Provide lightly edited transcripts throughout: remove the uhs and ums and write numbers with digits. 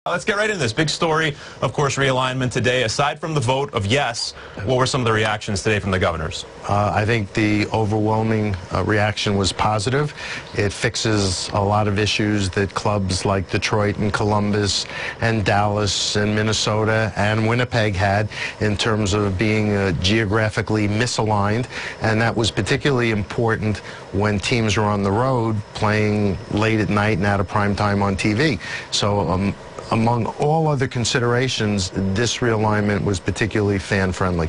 Let's get right into this. Big story, of course, realignment today. Aside from the vote of yes, what were some of the reactions today from the governors? I think the overwhelming reaction was positive. It fixes a lot of issues that clubs like Detroit and Columbus and Dallas and Minnesota and Winnipeg had in terms of being geographically misaligned. And that was particularly important when teams were on the road playing late at night and out of prime time on TV. So among all other considerations, this realignment was particularly fan-friendly.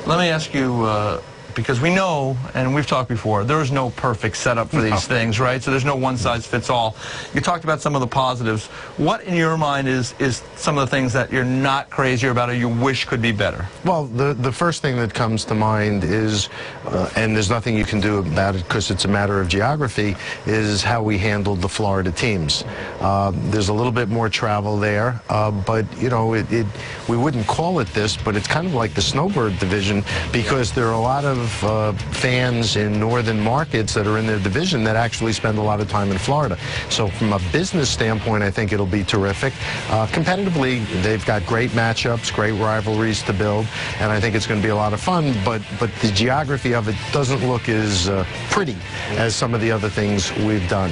Let me ask you, because we know, and we've talked before, there is no perfect setup for these things, right? So there's no one-size-fits-all. You talked about some of the positives. What, in your mind, is some of the things that you're not crazy about or you wish could be better? Well, the first thing that comes to mind is, and there's nothing you can do about it because it's a matter of geography, is how we handled the Florida teams. There's a little bit more travel there, but, you know, we wouldn't call it this, but it's kind of like the snowbird division because there are a lot of fans in northern markets that are in their division that actually spend a lot of time in Florida. So from a business standpoint, I think it'll be terrific. Competitively, they've got great matchups, great rivalries to build, and I think it's going to be a lot of fun, but the geography of it doesn't look as pretty as some of the other things we've done.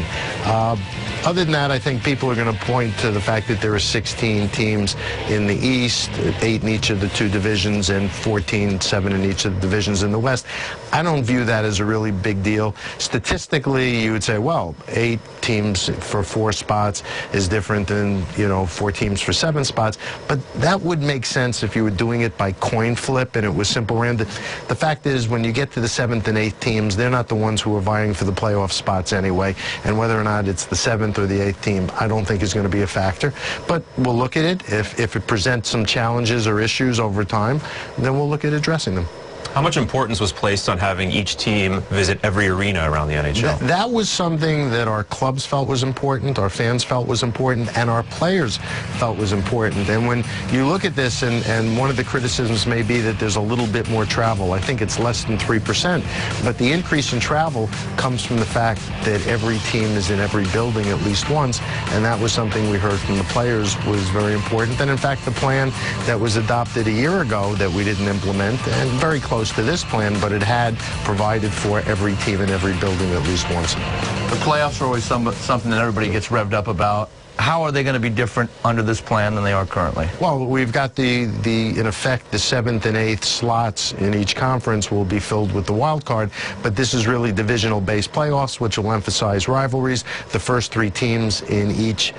Other than that, I think people are going to point to the fact that there are 16 teams in the East, 8 in each of the 2 divisions, and 7 in each of the divisions in the West. I don't view that as a really big deal. Statistically, you would say, well, 8 teams for 4 spots is different than, you know, 4 teams for 7 spots. But that would make sense if you were doing it by coin flip and it was simple random. The fact is, when you get to the 7th and 8th teams, they're not the ones who are vying for the playoff spots anyway. And whether or not it's the 7th or the 8th team, I don't think is going to be a factor. But we'll look at it. If it presents some challenges or issues over time, then we'll look at addressing them. How much importance was placed on having each team visit every arena around the NHL? That was something that our clubs felt was important, our fans felt was important, and our players felt was important. And when you look at this, and one of the criticisms may be that there's a little bit more travel. I think it's less than 3%. But the increase in travel comes from the fact that every team is in every building at least once, and that was something we heard from the players was very important. And in fact, the plan that was adopted a year ago that we didn't implement, and very close to this plan, but it had provided for every team in every building at least once. The playoffs are always something that everybody gets revved up about. How are they going to be different under this plan than they are currently? Well, we've got in effect, the 7th and 8th slots in each conference will be filled with the wild card, but this is really divisional-based playoffs, which will emphasize rivalries. The first 3 teams in each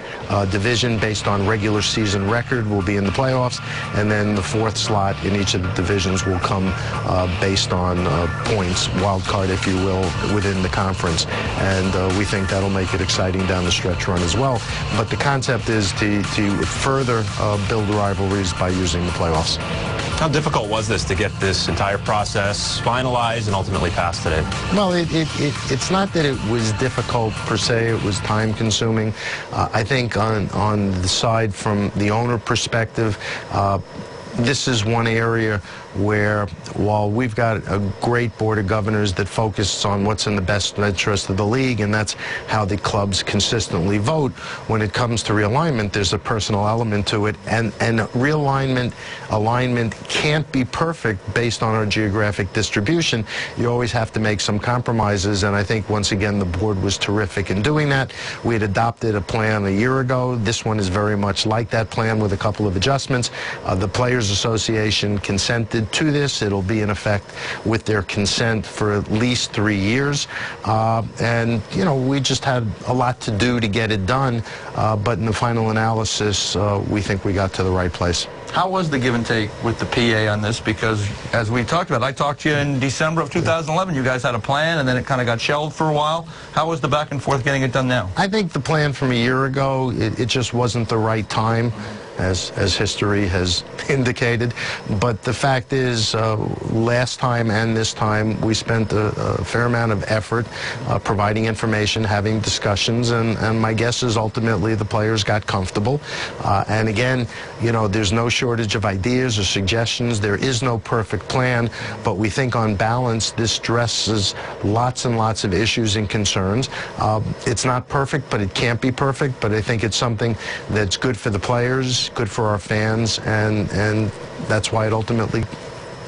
division, based on regular season record, will be in the playoffs, and then the 4th slot in each of the divisions will come based on points, wild card, if you will, within the conference. And we think that'll make it exciting down the stretch run as well. But the concept is to further build rivalries by using the playoffs. How difficult was this to get this entire process finalized and ultimately passed today? Well, it's not that it was difficult per se. It was time-consuming. I think on the side from the owner perspective, this is one area where, while we've got a great board of governors that focuses on what's in the best interest of the league, and that's how the clubs consistently vote, when it comes to realignment, there's a personal element to it, and alignment can't be perfect based on our geographic distribution. You always have to make some compromises, and I think, once again, the board was terrific in doing that. We had adopted a plan a year ago. This one is very much like that plan with a couple of adjustments. The Players Association consented to this. It'll be in effect with their consent for at least 3 years. And, you know, we just had a lot to do to get it done. But in the final analysis, we think we got to the right place. How was the give and take with the PA on this? Because, as we talked about, I talked to you in December of 2011. You guys had a plan, and then it kind of got shelved for a while. How was the back and forth getting it done now? I think the plan from a year ago, it just wasn't the right time, as history has indicated. complicated, but the fact is, last time and this time, we spent a fair amount of effort providing information, having discussions, and my guess is ultimately the players got comfortable. And again, you know, there's no shortage of ideas or suggestions. There is no perfect plan, but we think on balance, this addresses lots and lots of issues and concerns. It's not perfect, but it can't be perfect, but I think it's something that's good for the players, good for our fans, and that's why it ultimately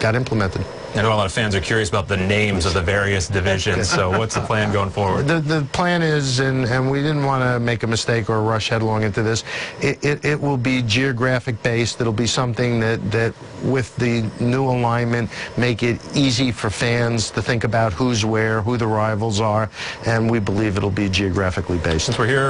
got implemented. I know a lot of fans are curious about the names of the various divisions, so what's the plan going forward? The plan is, and we didn't want to make a mistake or rush headlong into this, it will be geographic based. It'll be something that with the new alignment, make it easy for fans to think about who's where, who the rivals are, and we believe it'll be geographically based. Since we're here